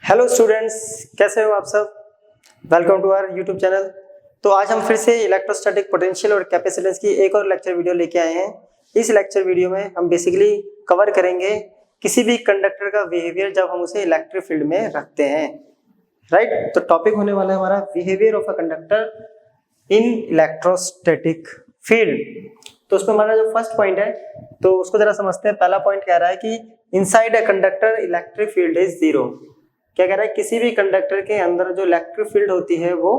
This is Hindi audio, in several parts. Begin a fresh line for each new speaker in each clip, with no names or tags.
हेलो स्टूडेंट्स, कैसे हो आप सब। Welcome to our YouTube channel. तो आज हम फिर से इलेक्ट्रोस्टैटिक पोटेंशियल और कैपेसिटेंस की एक और लेक्चर वीडियो लेके आए हैं। इस लेक्चर वीडियो में हम बेसिकली कवर करेंगे किसी भी कंडक्टर का बिहेवियर जब हम उसे इलेक्ट्रिक फील्ड में रखते हैं। राइट, तो टॉपिक होने वाला है हमारा behaviour of a conductor in electrostatic field. तो उसमें हमारा जो फर्स्ट पॉइंट है तो उसको जरा समझते हैं। पहला पॉइंट कह रहा है कि inside a conductor electric field is zero. क्या कह रहा है, किसी भी कंडक्टर के अंदर जो इलेक्ट्रिक फील्ड होती है वो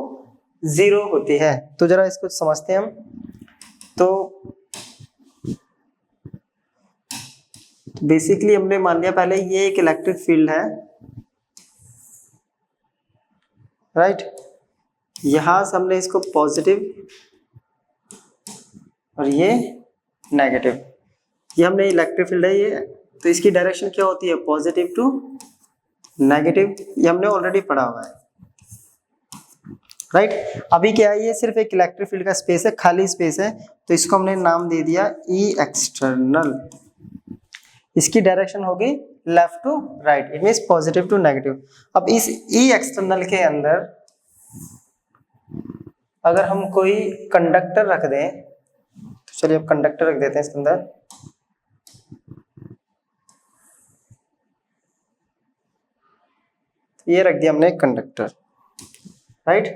जीरो होती है। तो जरा इसको समझते हैं हम। तो बेसिकली हमने मान लिया पहले ये एक इलेक्ट्रिक फील्ड है, राइट। यहां से हमने इसको पॉजिटिव और ये नेगेटिव, ये हमने इलेक्ट्रिक फील्ड है ये। तो इसकी डायरेक्शन क्या होती है, पॉजिटिव टू नेगेटिव। ये हमने ऑलरेडी पढ़ा हुआ है, राइट। अभी क्या है, ये सिर्फ एक इलेक्ट्रिक फील्ड का स्पेस है, खाली स्पेस है। तो इसको हमने नाम दे दिया ई एक्सटर्नल। इसकी डायरेक्शन होगी left to right, it means positive to negative. अब इस ई एक्सटर्नल के अंदर अगर हम कोई कंडक्टर रख दें, तो चलिए अब कंडक्टर रख देते हैं इसके अंदर। ये रख दिया हमने कंडक्टर, राइट,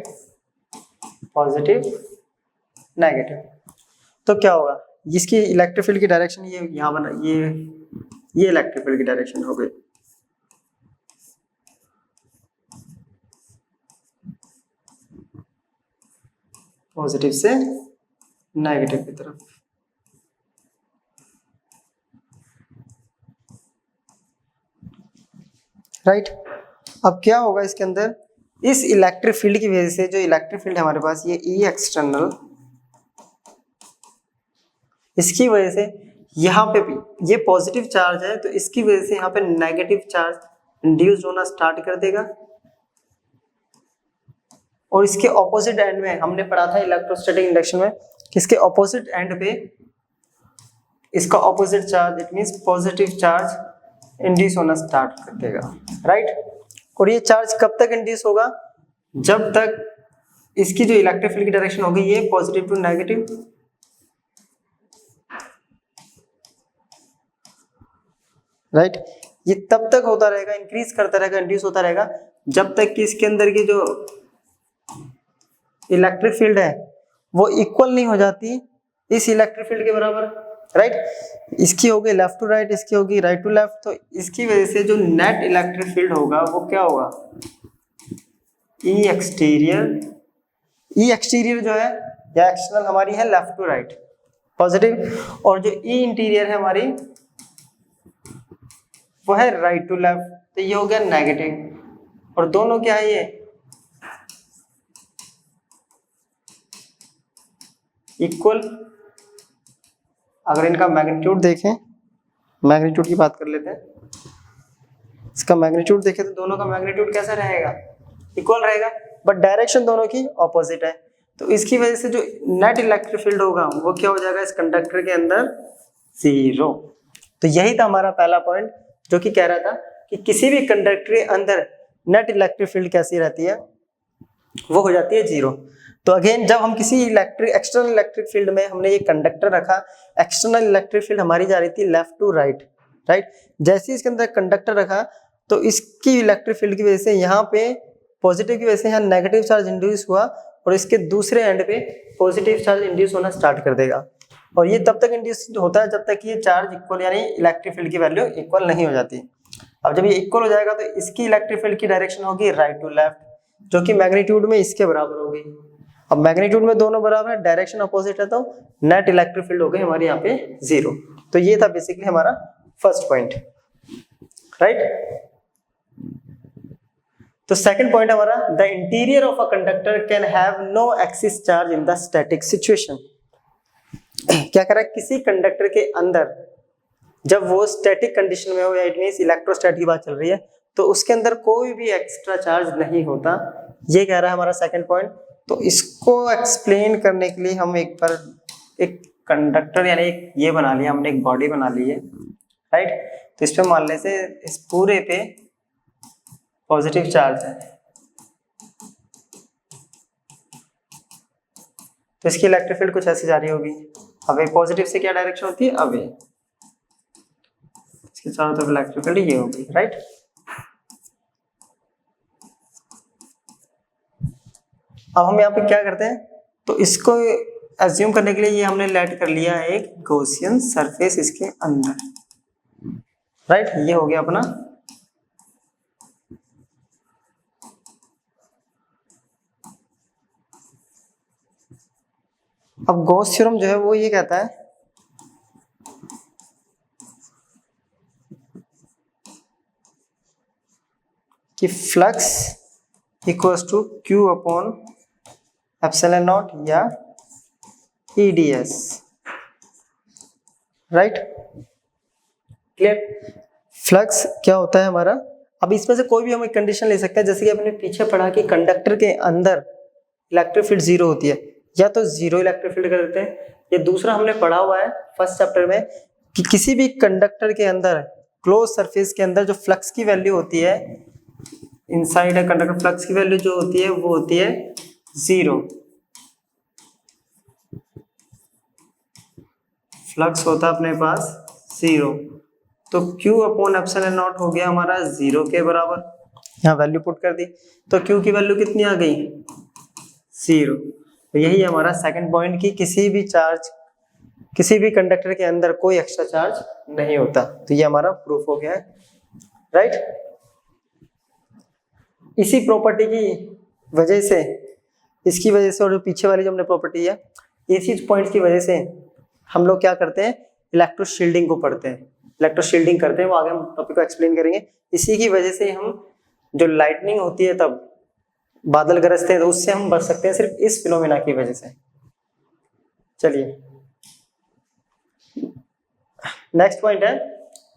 पॉजिटिव नेगेटिव। तो क्या होगा, इसकी इलेक्ट्रिक फील्ड की डायरेक्शन ये यहाँ बना, ये इलेक्ट्रिक फील्ड की डायरेक्शन हो गई। पॉजिटिव से नेगेटिव की तरफ, राइट। अब क्या होगा इसके अंदर, इस इलेक्ट्रिक फील्ड की वजह से, जो इलेक्ट्रिक फील्ड है हमारे पास ये ई एक्सटर्नल, इसकी वजह से यहाँ पे भी ये पॉजिटिव चार्ज है, तो इसकी वजह से यहाँ पे नेगेटिव चार्ज इंड्यूस होना स्टार्ट कर देगा। और इसके ऑपोजिट एंड में हमने पढ़ा था इलेक्ट्रोस्टैटिक इंडक्शन में, इसके ऑपोजिट एंड पे इसका opposite charge, it means positive charge induce होना स्टार्ट कर देगा, राइट। और ये चार्ज कब तक इंड्यूस होगा, जब तक इसकी जो इलेक्ट्रिक फील्ड की डायरेक्शन होगी ये पॉजिटिव टू नेगेटिव, राइट। ये तब तक होता रहेगा, इंक्रीज करता रहेगा, इंड्यूस होता रहेगा, जब तक कि इसके अंदर की जो इलेक्ट्रिक फील्ड है वो इक्वल नहीं हो जाती इस इलेक्ट्रिक फील्ड के बराबर, राइट। इसकी होगी लेफ्ट टू राइट, इसकी होगी राइट टू लेफ्ट। तो इसकी वजह से जो नेट इलेक्ट्रिक फील्ड होगा वो क्या होगा, ई एक्सटीरियर। ई एक्सटीरियर जो है या एक्सटर्नल हमारी है लेफ्ट टू राइट पॉजिटिव, और जो ई इंटीरियर है हमारी वो है राइट टू लेफ्ट। तो ये हो गया नेगेटिव, और दोनों क्या है, ये इक्वल। अगर इनका मैग्नीट्यूड देखें, मैग्नीट्यूड की बात कर लेते हैं, इसका मैग्नीट्यूड देखें तो दोनों का मैग्नीट्यूड कैसा रहेगा, इक्वल रहेगा, बट डायरेक्शन दोनों की ऑपोजिट है। तो इसकी वजह से जो नेट इलेक्ट्रिक फील्ड होगा वो क्या हो जाएगा इस कंडक्टर के अंदर, जीरो। तो यही था हमारा पहला पॉइंट, जो कि कह रहा था कि किसी भी कंडक्टर के अंदर नेट इलेक्ट्रिक फील्ड कैसी रहती है, वो हो जाती है जीरो। तो अगेन जब हम किसी एक्सटर्नल इलेक्ट्रिक फील्ड में हमने ये कंडक्टर रखा, एक्सटर्नल इलेक्ट्रिक फील्ड हमारी जा रही थी लेफ्ट टू राइट, राइट। जैसे ही इसके अंदर कंडक्टर रखा तो इसकी इलेक्ट्रिक फील्ड की वजह से यहाँ पे पॉजिटिव की वजह से यहाँ नेगेटिव चार्ज इंड्यूस हुआ, और इसके दूसरे एंड पे पॉजिटिव चार्ज इंड्यूस होना स्टार्ट कर देगा। और ये तब तक इंड्यूस होता है जब तक ये चार्ज इक्वल, यानी इलेक्ट्रिक फील्ड की वैल्यू इक्वल नहीं हो जाती। अब जब ये इक्वल हो जाएगा तो इसकी इलेक्ट्रिक फील्ड की डायरेक्शन होगी राइट टू लेफ्ट, जो कि मैग्नीट्यूड में इसके बराबर होगी। अब मैग्नीट्यूड में दोनों बराबर है, डायरेक्शन अपोजिट है, तो नेट इलेक्ट्रिक फील्ड हो गई हमारे यहाँ पे जीरो। तो ये था बेसिकली हमारा फर्स्ट पॉइंट, राइट। तो सेकंड पॉइंट हमारा, the interior of a conductor can have no excess charge in the static situation. क्या कह रहा है, किसी कंडक्टर के अंदर जब वो स्टैटिक कंडीशन में हो, या इट मींस इलेक्ट्रोस्टैट की बात चल रही है, तो उसके अंदर कोई भी एक्स्ट्रा चार्ज नहीं होता। ये कह रहा है हमारा सेकंड पॉइंट। तो इसको एक्सप्लेन करने के लिए हम एक बार एक कंडक्टर यानी एक ये बना लिया हमने, एक बॉडी बना ली है, राइट। तो इस पे मान लेते इस पूरे पे पॉजिटिव चार्ज है, तो इसकी इलेक्ट्रिक फील्ड कुछ ऐसी जा रही होगी। अवे पॉजिटिव से क्या डायरेक्शन होती है, अवे, इसके चारों तरफ इलेक्ट्रिक फील्ड ये होगी, राइट। अब हम यहाँ पे क्या करते हैं, तो इसको एज्यूम करने के लिए ये हमने लेट कर लिया है एक गॉसियन सरफेस इसके अंदर, राइट। ये हो गया अपना अब गॉस थ्योरम जो है वो ये कहता है कि flux equals to Q upon epsilon not या EDS, राइट, क्लियर। फ्लक्स क्या होता है हमारा, अब इसमें से कोई भी हम एक कंडीशन ले सकते हैं, जैसे कि हमने पीछे पढ़ा कि कंडक्टर के अंदर इलेक्ट्रिक फील्ड जीरो होती है, या तो जीरो इलेक्ट्रिक फील्ड कर देते हैं, या दूसरा हमने पढ़ा हुआ है फर्स्ट चैप्टर में कि किसी भी कंडक्टर के अंदर क्लोज सरफेस के अंदर जो फ्लक्स की वैल्यू होती है, इनसाइड है कंडक्टर, फ्लक्स की वैल्यू जो होती है वो होती है जीरो। फ्लक्स होता है अपने पास जीरो, तो Q अपॉन एप्सिलॉन नॉट हो गया हमारा जीरो के बराबर। यहाँ वैल्यू पुट कर दी, तो Q की वैल्यू कितनी आ गई, जीरो। तो यही हमारा सेकंड पॉइंट कि किसी भी चार्ज, किसी भी कंडक्टर के अंदर कोई एक्स्ट्रा चार्ज नहीं होता, तो ये हमारा प्रूफ हो गया है, राइट। इसी प्रॉपर्टी की वजह से, इसकी वजह से, और जो पीछे वाली जो हमने प्रॉपर्टी है, इसी पॉइंट की वजह से हम लोग क्या करते हैं, इलेक्ट्रोशील्डिंग को पढ़ते हैं, इलेक्ट्रोशील्डिंग करते हैं, वो आगे हम टॉपिक को एक्सप्लेन करेंगे। इसी की वजह से हम जो लाइटनिंग होती है तब बादल गरजते हैं, तो उससे हम बच सकते हैं सिर्फ इस फिनोमेना की वजह से। चलिए नेक्स्ट पॉइंट है,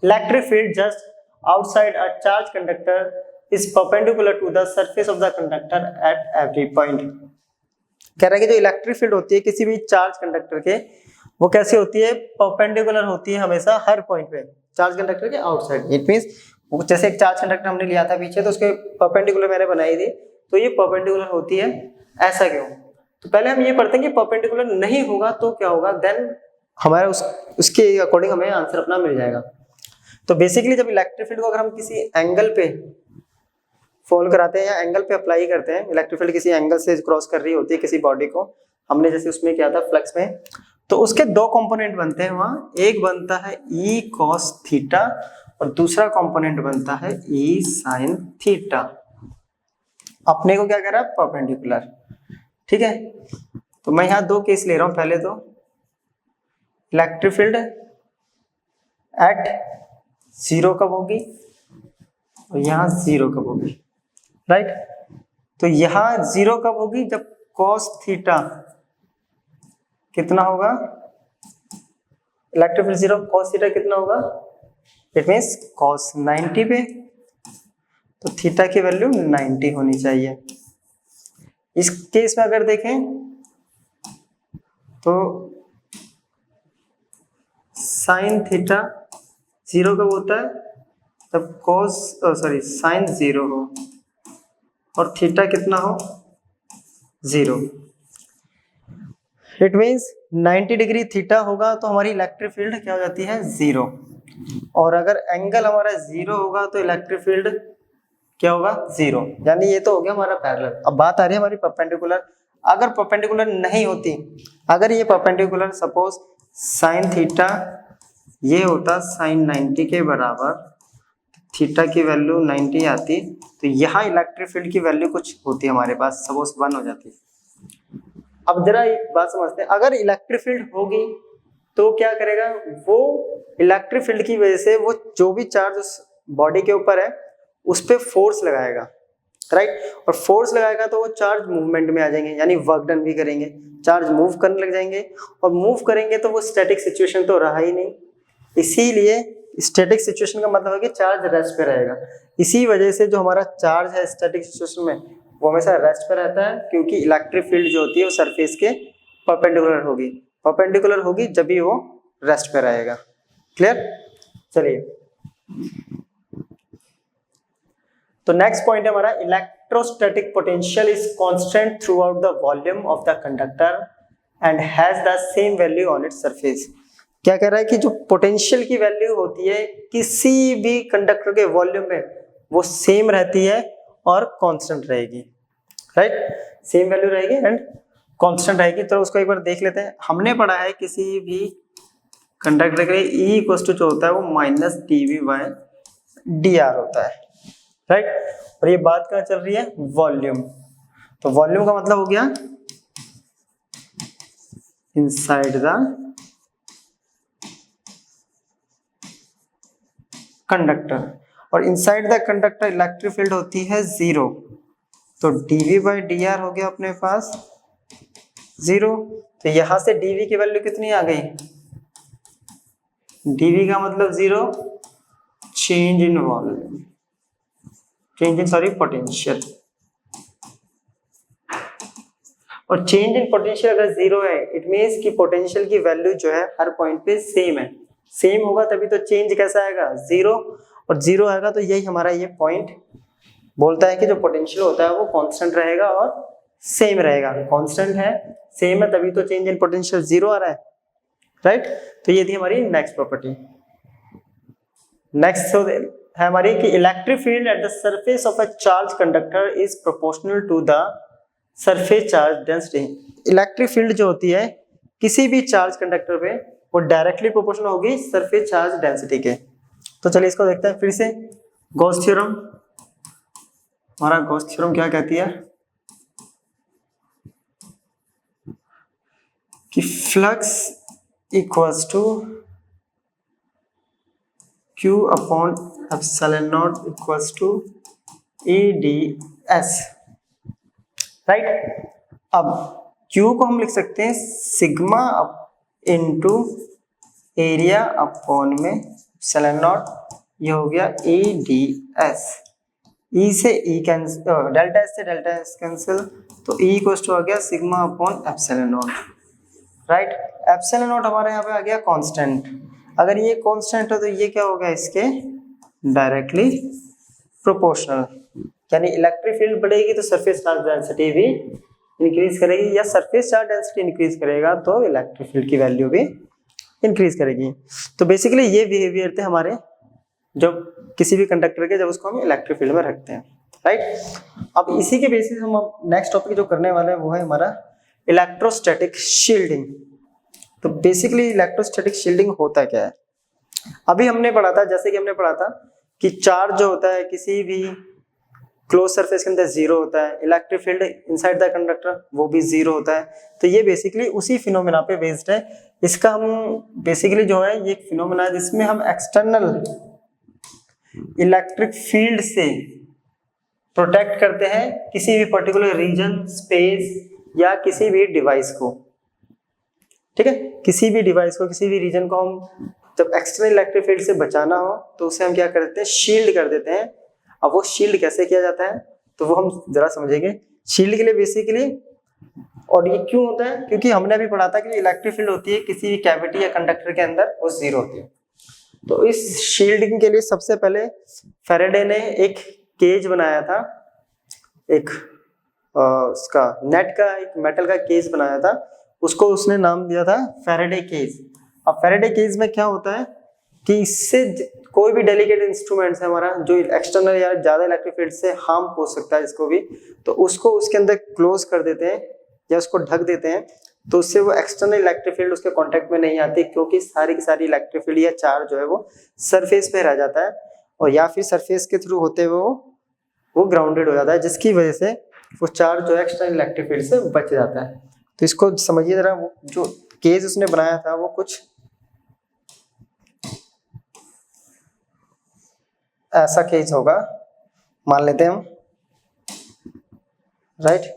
electric field just outside a charge conductor is perpendicular to the surface of the conductor at every point. कह रहा है कि जो इलेक्ट्रिक फील्ड होती है किसी भी चार्ज कंडक्टर के, वो कैसी होती है, परपेंडिकुलर होती है हमेशा हर पॉइंट पे चार्ज कंडक्टर के आउटसाइड। इट मींस जैसे एक चार्ज कंडक्टर हमने लिया था पीछे, तो उसके परपेंडिकुलर मैंने बनाई थी, तो ये परपेंडिकुलर होती है, ऐसा क्यों। तो पहले हम ये पढ़ते हैं कि परपेंडिकुलर नहीं होगा तो क्या होगा, देन हमारा उसके अकॉर्डिंग हमें आंसर अपना मिल जाएगा। तो बेसिकली जब इलेक्ट्रिक फील्ड को अगर हम किसी एंगल पे फॉलो कराते हैं या एंगल पे अप्लाई करते हैं, इलेक्ट्रिक फील्ड किसी एंगल से क्रॉस कर रही होती है किसी बॉडी को, हमने जैसे उसमें किया था फ्लक्स में, तो उसके दो कंपोनेंट बनते हैं वहां, एक बनता है E cos थीटा और दूसरा कंपोनेंट बनता है E sin थीटा। अपने को क्या कह रहा है, परपेंडिकुलर, ठीक है। तो मैं यहाँ दो केस ले रहा हूं, पहले तो इलेक्ट्रिक फील्ड एट जीरो कब होगी और यहाँ जीरो कब होगी, राइट। तो यहाँ जीरो कब होगी, जब cos थीटा कितना होगा, electric field zero, cos theta कितना होगा, इट मींस cos 90 पे, तो थीटा की वैल्यू 90 होनी चाहिए। इस केस में अगर देखें तो साइन थीटा जीरो कब होता है, जब साइन जीरो हो और थीटा कितना हो, zero. It means 90 degree theta होगा तो हमारी इलेक्ट्रिक फील्ड क्या हो जाती है, जीरो। और अगर एंगल हमारा जीरो होगा तो इलेक्ट्रिक फील्ड क्या होगा, जीरो। यानी ये तो हो गया हमारा पैरेलल। अब बात आ रही है हमारी परपेंडिकुलर। अगर परपेंडिकुलर नहीं होती, अगर ये परपेंडिकुलर सपोज साइन थीटा ये होता साइन 90 के बराबर, थीटा की वैल्यू 90 आती, तो यहाँ इलेक्ट्रिक फील्ड की वैल्यू कुछ होती है हमारे पास, सपोज 1 हो जाती। अब जरा एक बात समझते हैं, अगर इलेक्ट्रिक फील्ड होगी तो क्या करेगा, वो इलेक्ट्रिक फील्ड की वजह से वो जो भी चार्ज उस बॉडी के ऊपर है उस पर फोर्स लगाएगा, राइट। और फोर्स लगाएगा तो वो चार्ज मूवमेंट में आ जाएंगे, यानी वर्क डन भी करेंगे, चार्ज मूव करने लग जाएंगे। और मूव करेंगे तो वो स्टैटिक सिचुएशन तो रहा ही नहीं, इसीलिए स्टैटिक सिचुएशन का मतलब है कि चार्ज रेस्ट पे रहेगा। इसी वजह से जो हमारा चार्ज है स्टैटिक सिचुएशन में वो हमेशा रेस्ट पे रहता है, क्योंकि इलेक्ट्रिक फील्ड जो होती है वो सरफेस के परपेंडिकुलर होगी। परपेंडिकुलर होगी जब भी वो रेस्ट पे रहेगा। क्लियर। चलिए तो नेक्स्ट पॉइंट है हमारा, electrostatic potential is constant through out the volume of the conductor and has the same value on its surface. क्या कह रहा है कि जो पोटेंशियल की वैल्यू होती है किसी भी कंडक्टर के वॉल्यूम में वो सेम रहती है और कांस्टेंट रहेगी, राइट, सेम वैल्यू रहेगी एंड कांस्टेंट रहेगी। तो उसको एक बार देख लेते हैं। हमने पढ़ा है किसी भी कंडक्टर के लिए E इक्वल टू जो होता है वो माइनस dV/dr होता है, राइट। और ये बात कहाँ चल रही है, वॉल्यूम। तो वॉल्यूम का मतलब हो गया इनसाइड द कंडक्टर, और inside the conductor electric field होती है 0। तो dV/dr हो गया अपने पास 0। तो यहां से dV की वैल्यू कितनी आ गई, dV का मतलब 0, change in volume, change in sorry potential. और चेंज इन पोटेंशियल अगर 0 है इट मींस कि पोटेंशियल की वैल्यू जो है हर पॉइंट पे सेम है। सेम होगा तभी तो चेंज कैसा आएगा, 0, और 0 आएगा तो यही हमारा ये पॉइंट बोलता है कि जो पोटेंशियल होता है वो कांस्टेंट रहेगा और सेम रहेगा। कांस्टेंट है, सेम है, तभी तो चेंज इन पोटेंशियल 0 आ रहा है, राइट। तो ये थी हमारी नेक्स्ट प्रॉपर्टी। नेक्स्ट है हमारी कि electric field at the surface of a charge conductor is proportional to the surface charge density. Electric field जो होती है किसी भी चार्ज कंडक्टर पे वो डायरेक्टली प्रोपोर्शनल होगी सरफेस चार्ज डेंसिटी के। तो चलिए इसको देखते हैं फिर से। गॉस थ्योरम, हमारा गॉस थ्योरम क्या कहती है कि flux equals to Q upon epsilon not equals to EdS, right. अब Q को हम लिख सकते हैं सिग्मा इनटू एरिया अपॉन में एप्सिलॉन नॉट, ये हो गया EdS। E से E कैंसिल, डेल्टा S से डेल्टा S कैंसिल, तो E इक्वल्स टू आ गया sigma upon epsilon not, right. Epsilon not हमारे यहाँ पे आ गया कांस्टेंट। अगर ये कांस्टेंट है तो ये क्या होगा, इसके डायरेक्टली प्रोपोर्शनल। यानी इलेक्ट्रिक फील्ड बढ़ेगी तो सरफेस चार्ज डेंसिटी भी इंक्रीज करेगी, या सरफेस चार्ज डेंसिटी इंक्रीज करेगा तो इलेक्ट्रिक फील्ड की वैल्यू भी इंक्रीज करेगी। तो बेसिकली ये बिहेवियर थे हमारे जो किसी भी कंडक्टर के, जब उसको हम इलेक्ट्रिक फील्ड में रखते हैं, राइट। अब इसी के बेसिस हम नेक्स्ट टॉपिक जो करने वाले हैं वो है हमारा इलेक्ट्रोस्टैटिक शील्डिंग। तो बेसिकली इलेक्ट्रोस्टैटिक शील्डिंग होता क्या है, अभी हमने पढ़ा था, जैसे कि हमने पढ़ा था कि चार्ज जो होता है किसी भी क्लोज सरफेस के अंदर 0 होता है, electric field inside the conductor वो भी 0 होता है। तो ये बेसिकली उसी फिनोमेना पे बेस्ड है। इसका हम बेसिकली जो है ये एक फिनोमेना है जिसमें हम एक्सटर्नल इलेक्ट्रिक फील्ड से प्रोटेक्ट करते हैं किसी भी पर्टिकुलर रीजन, स्पेस या किसी भी डिवाइस को, ठीक है। किसी भी डिवाइस को, किसी भी रीजन को हम जब एक्सटर्नल इलेक्ट्रिक फील्ड से बचाना हो तो उसे हम क्या करते हैं, शील्ड कर देते हैं। अब वो शील्ड कैसे किया जाता है तो वो हम जरा समझेंगे। शील्ड के लिए बेसिकली, और ये क्यों होता है, क्योंकि हमने अभी पढ़ा था कि इलेक्ट्रिक फील्ड होती है किसी भी कैविटी या कंडक्टर के अंदर वो 0 होती है। तो इस शील्डिंग के लिए सबसे पहले फैराडे ने एक केज बनाया था, एक उसका नेट का एक मेटल का केज बनाया था, उसको उसने नाम दिया था फैराडे केज। अब फैराडे केज में क्या होता है कि इससे कोई भी डेलिकेट इंस्ट्रूमेंट है हमारा जो एक्सटर्नल या ज्यादा इलेक्ट्रिक फील्ड से हार्म पहुंच सकता है इसको भी, तो उसको उसके अंदर क्लोज कर देते हैं या उसको ढक देते हैं, तो उससे वो एक्सटर्नल इलेक्ट्रिक फील्ड उसके कांटेक्ट में नहीं आती, क्योंकि सारी की सारी इलेक्ट्रिक फील्ड या चार्ज जो है वो सरफेस पे रह जाता है, और या फिर सरफेस के थ्रू होते हुए वो ग्राउंडेड हो जाता है, जिसकी वजह से वो चार्ज जो है एक्सटर्नल इलेक्ट्रिक फील्ड से बच जाता है। तो इसको समझिए जरा, वो जो केज उसने बनाया था वो कुछ ऐसा केज होगा, मान लेते हैं हम, राइट,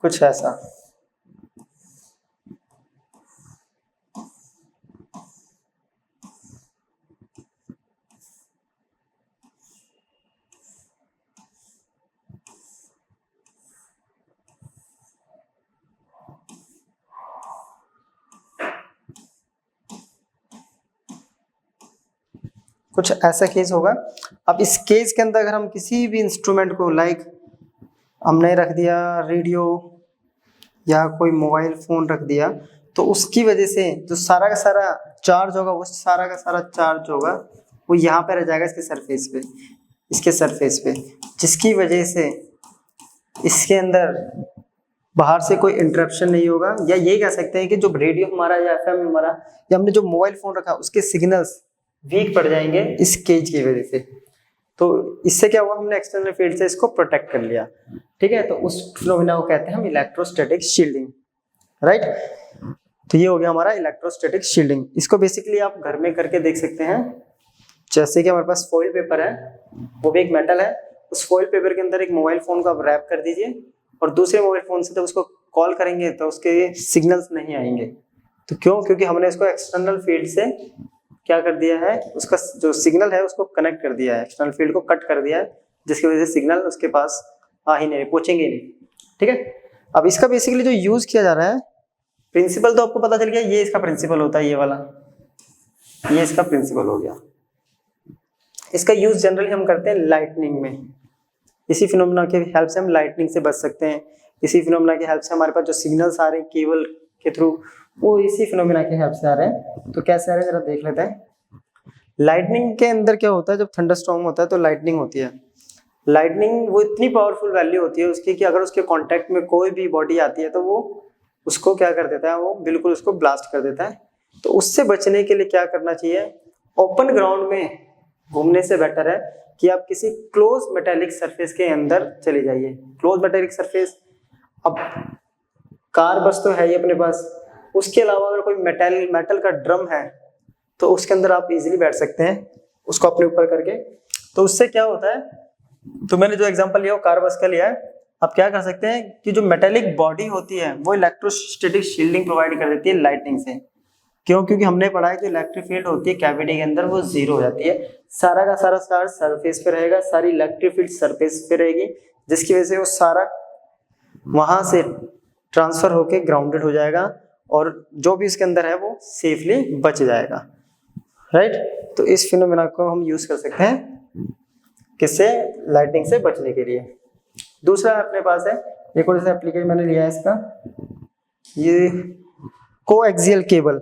कुछ ऐसा। कुछ ऐसा केस होगा। अब इस केस के अंदर अगर हम किसी भी इंस्ट्रूमेंट को लाइक हमने रख दिया रेडियो या कोई मोबाइल फोन रख दिया, तो उसकी वजह से जो सारा का सारा चार्ज होगा, वो सारा का सारा चार्ज होगा वो यहाँ पे रह जाएगा इसके सरफेस पे, इसके सरफेस पे, जिसकी वजह से इसके अंदर बाहर से कोई इंटरप्शन नहीं होगा। या ये कह सकते हैं कि जो रेडियो हमारा या एफएम हमारा या हमने जो मोबाइल फोन रखा उसके सिग्नल्स वीक पड़ जाएंगे इस केज की वजह से। तो इससे क्या हुआ, हमने एक्सटर्नल फील्ड से इसको प्रोटेक्ट कर लिया, ठीक है। तो उस फिनोमेना को कहते हैं हम इलेक्ट्रोस्टैटिक शील्डिंग, राइट। तो ये हो गया हमारा इलेक्ट्रोस्टैटिक शील्डिंग। इसको बेसिकली आप घर में करके देख सकते हैं। जैसे कि हमारे पास फॉइल पेपर है, वो भी एक मेटल है, उस फॉइल पेपर के अंदर एक मोबाइल फोन को आप रैप कर दीजिए और दूसरे मोबाइल फोन से जब उसको कॉल करेंगे तो उसके सिग्नल्स नहीं आएंगे। तो क्यों? क्योंकि हमने इसको एक्सटर्नल फील्ड से क्या कर दिया है, उसका जो सिग्नल है उसको कनेक्ट कर दिया है, एक्सटर्नल फील्ड को कट कर दिया है, जिसकी वजह से सिग्नल उसके पास आ ही नहीं, पहुंचेंगे नहीं, ठीक है। अब इसका बेसिकली जो यूज किया जा रहा है, प्रिंसिपल तो आपको पता चल गया, ये इसका प्रिंसिपल होता है, ये वाला, ये इसका प्रिंसिपल हो गया। इसका यूज जनरली हम करते हैं लाइटनिंग में। इसी फिनोमेना के हेल्प से हम लाइटनिंग से बच सकते हैं। इसी फिनोमेना की हेल्प से हमारे पास जो सिग्नल्स आ रहे हैं केबल के थ्रू, वो इसी फिनोमेना के हेल्प से आ रहे हैं। तो कैसे आ रहे हैं जरा देख लेते हैं। लाइटनिंग के अंदर क्या होता है, जब थंडरस्टॉर्म होता है तो लाइटनिंग होती है। लाइटनिंग वो इतनी पावरफुल वैल्यू होती है उसकी कि अगर उसके कांटेक्ट में कोई भी बॉडी आती है तो वो उसको क्या कर देता है, वो बिल्कुल उसको ब्लास्ट कर देता है। तो उससे बचने के लिए क्या करना चाहिए, ओपन ग्राउंड में घूमने से बेटर है कि आप किसी क्लोज मेटेलिक सरफेस के अंदर चले जाइए। क्लोज मेटेलिक सरफेस, अब कार बस तो है ही अपने पास, उसके अलावा अगर कोई मेटल का ड्रम है तो उसके अंदर आप इजीली बैठ सकते हैं उसको अपने ऊपर करके। तो उससे क्या होता है, तो मैंने जो एग्जांपल लिया वो कार बस का लिया है। आप क्या कर सकते हैं कि जो मेटेलिक बॉडी होती है वो इलेक्ट्रोस्टैटिक शील्डिंग प्रोवाइड कर देती है लाइटनिंग से। क्यों? क्योंकि हमने पढ़ा है कि इलेक्ट्रिक फील्ड होती है कैविटी के अंदर, वो जीरो हो जाती है, सारा का सारा चार्ज सरफेस पे रहेगा, सारी इलेक्ट्रिक फील्ड सरफेस पे रहेगी, जिसकी वजह से वो सारा वहां से ट्रांसफर होके ग्राउंडेड हो जाएगा और जो भी इसके अंदर है वो सेफली बच जाएगा, राइट। तो इस फिनोमेना को हम यूज कर सकते हैं किससे, लाइटनिंग से बचने के लिए। दूसरा अपने पास है एक और एप्लीकेशन मैंने लिया है इसका, ये कोएक्सियल केबल।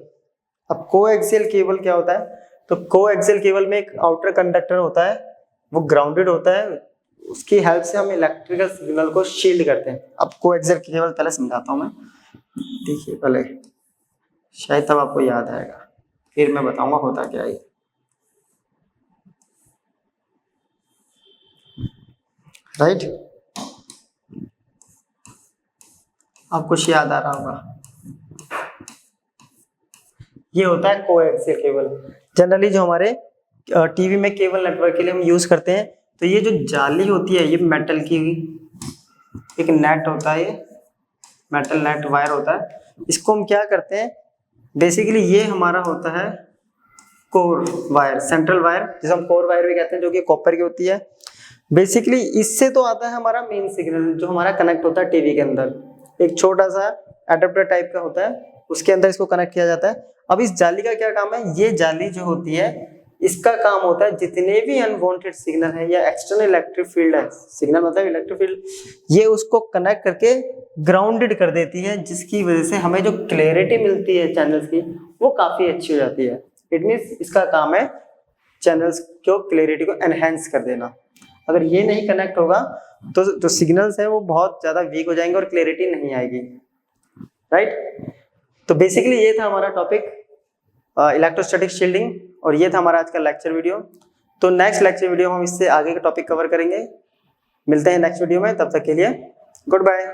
अब कोएक्सियल केबल क्या होता है, तो कोएक्सियल केबल में एक आउटर कंडक्टर होता है, वो ग्राउंडेड होता है, उसकी हेल्प से हम इलेक्ट्रिकल सिग्नल को शील्ड करते हैं। अब कोएक्सियल केबल पहले समझाता हूँ मैं, देखिए पहले, शायद तब आपको याद आएगा, फिर मैं बताऊंगा होता क्या है। राइट, अब कुछ याद आ रहा होगा। ये होता है कोएक्सियल केबल। जनरली जो हमारे टीवी में केबल नेटवर्क के लिए हम यूज करते हैं, तो ये जो जाली होती है ये मेटल की एक नेट होता है, ये मेटल नेट वायर होता है। इसको हम क्या करते हैं, बेसिकली ये हमारा होता है कोर वायर, सेंट्रल वायर, जिसे हम कोर वायर भी कहते हैं, जो कि कॉपर की होती है। बेसिकली इससे तो आता है हमारा मेन सिग्नल जो हमारा कनेक्ट होता है टीवी के अंदर, एक छोटा सा एडाप्टर टाइप का होता है, उसके अंदर इसको कनेक्ट किया जाता है। अब इस जाली का क्या काम है, ये जाली जो होती है इसका काम होता है जितने भी अनवांटेड सिग्नल है या एक्सटर्नल इलेक्ट्रिक फील्ड है, सिग्नल मतलब इलेक्ट्रिक फील्ड, ये उसको कनेक्ट करके ग्राउंडेड कर देती है, जिसकी वजह से हमें जो क्लैरिटी मिलती है चैनल्स की वो काफी अच्छी हो जाती है। इट मीन्स इसका काम है चैनल्स को क्लैरिटी को एनहेंस कर देना। अगर ये नहीं कनेक्ट होगा तो जो सिग्नल्स है वो बहुत ज्यादा वीक हो जाएंगे और क्लैरिटी नहीं आएगी, राइट। तो बेसिकली ये था हमारा टॉपिक इलेक्ट्रोस्टैटिक शील्डिंग, और ये था हमारा आज का लेक्चर वीडियो। तो नेक्स्ट लेक्चर वीडियो में हम इससे आगे का टॉपिक कवर करेंगे। मिलते हैं नेक्स्ट वीडियो में, तब तक के लिए गुड बाय।